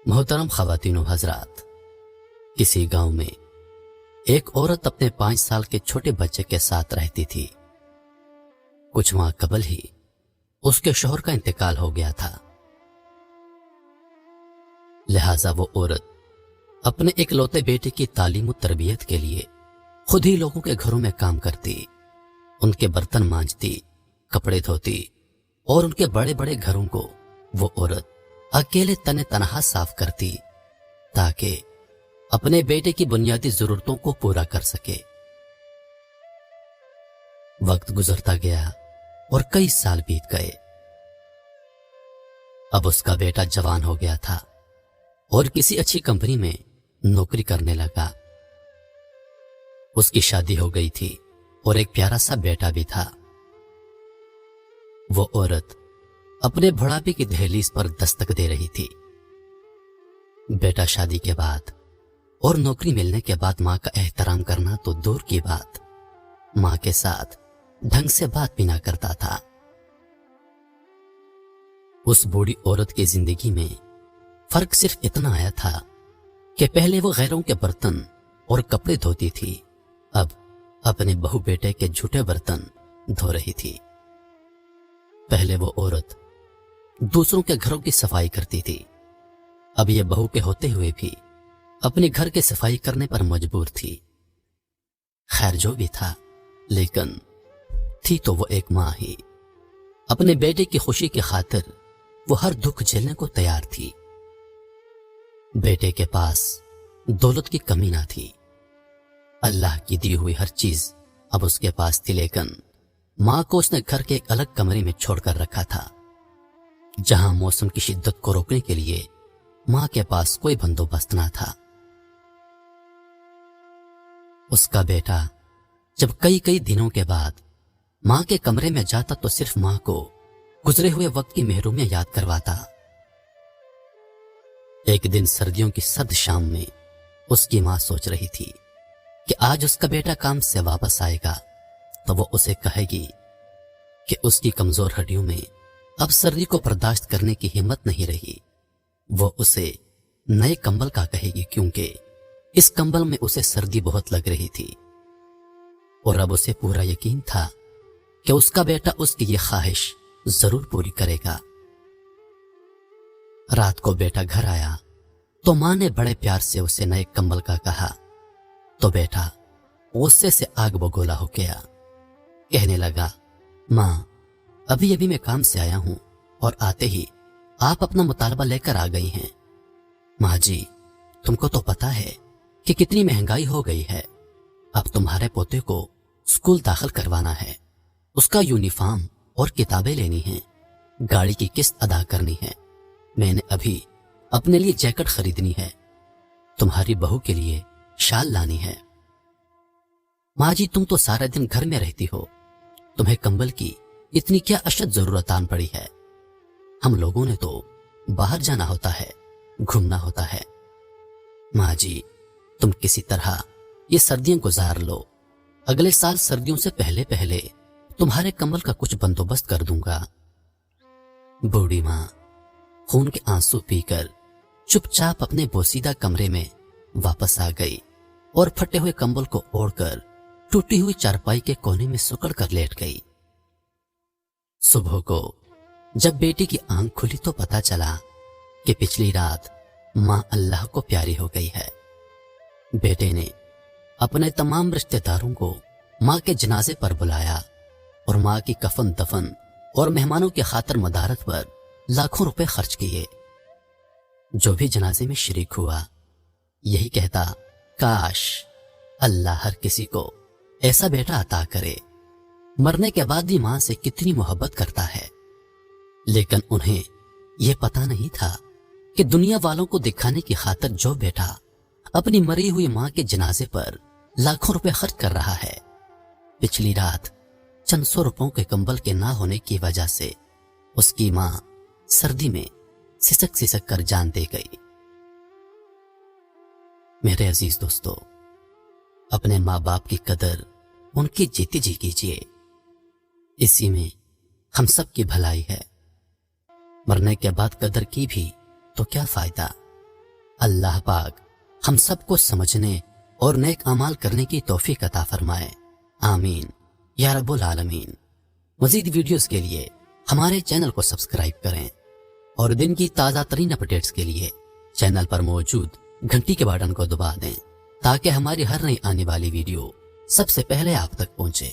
मोहतरम ख़वातीन व हज़रात, किसी गांव में एक औरत अपने 5 साल के छोटे बच्चे के साथ रहती थी। कुछ माह कबल ही उसके शौहर का इंतकाल हो गया था। लिहाजा वो औरत अपने इकलौते बेटे की तालीम व तरबियत के लिए खुद ही लोगों के घरों में काम करती, उनके बर्तन मांजती, कपड़े धोती और उनके बड़े बड़े घरों को वो औरत अकेले तने तनहा साफ करती ताकि अपने बेटे की बुनियादी जरूरतों को पूरा कर सके। वक्त गुजरता गया और कई साल बीत गए। अब उसका बेटा जवान हो गया था और किसी अच्छी कंपनी में नौकरी करने लगा। उसकी शादी हो गई थी और एक प्यारा सा बेटा भी था। वो औरत अपने बुढ़ापे की दहलीज पर दस्तक दे रही थी। बेटा शादी के बाद और नौकरी मिलने के बाद मां का एहतराम करना तो दूर की बात, मां के साथ ढंग से बात भी ना करता था। उस बूढ़ी औरत की जिंदगी में फर्क सिर्फ इतना आया था कि पहले वो गैरों के बर्तन और कपड़े धोती थी, अब अपने बहू बेटे के झूठे बर्तन धो रही थी। पहले वो औरत दूसरों के घरों की सफाई करती थी, अब ये बहू के होते हुए भी अपने घर की सफाई करने पर मजबूर थी। खैर जो भी था, लेकिन थी तो वो एक मां ही। अपने बेटे की खुशी की खातिर वो हर दुख झेलने को तैयार थी। बेटे के पास दौलत की कमी ना थी, अल्लाह की दी हुई हर चीज अब उसके पास थी, लेकिन मां को उसने घर के एक अलग कमरे में छोड़कर रखा था, जहां मौसम की शिद्दत को रोकने के लिए मां के पास कोई बंदोबस्त ना था। उसका बेटा जब कई कई दिनों के बाद मां के कमरे में जाता तो सिर्फ मां को गुजरे हुए वक्त की महरूमियां याद करवाता। एक दिन सर्दियों की सर्द शाम में उसकी मां सोच रही थी कि आज उसका बेटा काम से वापस आएगा तो वो उसे कहेगी कि उसकी कमजोर हड्डियों में अब सर्दी को बर्दाश्त करने की हिम्मत नहीं रही। वो उसे नए कंबल का कहेगी, क्योंकि इस कंबल में उसे सर्दी बहुत लग रही थी और अब उसे पूरा यकीन था कि उसका बेटा उसकी ये ख्वाहिश जरूर पूरी करेगा। रात को बेटा घर आया तो मां ने बड़े प्यार से उसे नए कंबल का कहा तो बेटा गुस्से से आग बगोला हो गया। कहने लगा, मां अभी अभी मैं काम से आया हूं और आते ही आप अपना मुतालबा लेकर आ गई हैं। मां जी, तुमको तो पता है कि कितनी महंगाई हो गई है। अब तुम्हारे पोते को स्कूल दाखिल करवाना है, उसका यूनिफॉर्म और किताबें लेनी हैं, गाड़ी की किस्त अदा करनी है, मैंने अभी अपने लिए जैकेट खरीदनी है, तुम्हारी बहू के लिए शाल लानी है। मां जी, तुम तो सारा दिन घर में रहती हो, तुम्हें कंबल की इतनी क्या अशद जरूरत आन पड़ी है। हम लोगों ने तो बाहर जाना होता है, घूमना होता है। मां जी, तुम किसी तरह ये सर्दियां गुजार लो, अगले साल सर्दियों से पहले पहले तुम्हारे कंबल का कुछ बंदोबस्त कर दूंगा। बूढ़ी मां खून के आंसू पीकर चुपचाप अपने बोसीदा कमरे में वापस आ गई और फटे हुए कंबल को ओढ़कर टूटी हुई चारपाई के कोने में सुकड़ कर लेट गई। सुबह को जब बेटी की आंख खुली तो पता चला कि पिछली रात मां अल्लाह को प्यारी हो गई है। बेटे ने अपने तमाम रिश्तेदारों को मां के जनाजे पर बुलाया और मां की कफन दफन और मेहमानों की खातिर मदारत पर लाखों रुपए खर्च किए। जो भी जनाजे में शरीक हुआ यही कहता, काश अल्लाह हर किसी को ऐसा बेटा अता करे। मरने के बाद भी मां से कितनी मोहब्बत करता है, लेकिन उन्हें यह पता नहीं था कि दुनिया वालों को दिखाने की खातिर जो बेटा अपनी मरी हुई मां के जनाजे पर लाखों रुपए खर्च कर रहा है, पिछली रात चंद सौ रुपयों के कंबल के ना होने की वजह से उसकी मां सर्दी में सिसक सिसक कर जान दे गई। मेरे अजीज दोस्तों, अपने मां बाप की कदर उनकी जीती जी कीजिए, इसी में हम सब की भलाई है। मरने के बाद कदर की भी तो क्या फायदा, اللہ پاک ہم سب کو سمجھنے اور نیک اعمال کرنے کی توفیق عطا فرمائے، آمین یا رب العالمین۔ مزید ویڈیوز کے لیے ہمارے چینل کو سبسکرائب کریں اور دن کی تازہ ترین اپڈیٹس کے لیے چینل پر موجود گھنٹی کے بٹن کو دبا دیں تاکہ ہماری ہر نئی آنے والی ویڈیو سب سے پہلے آپ تک پہنچے۔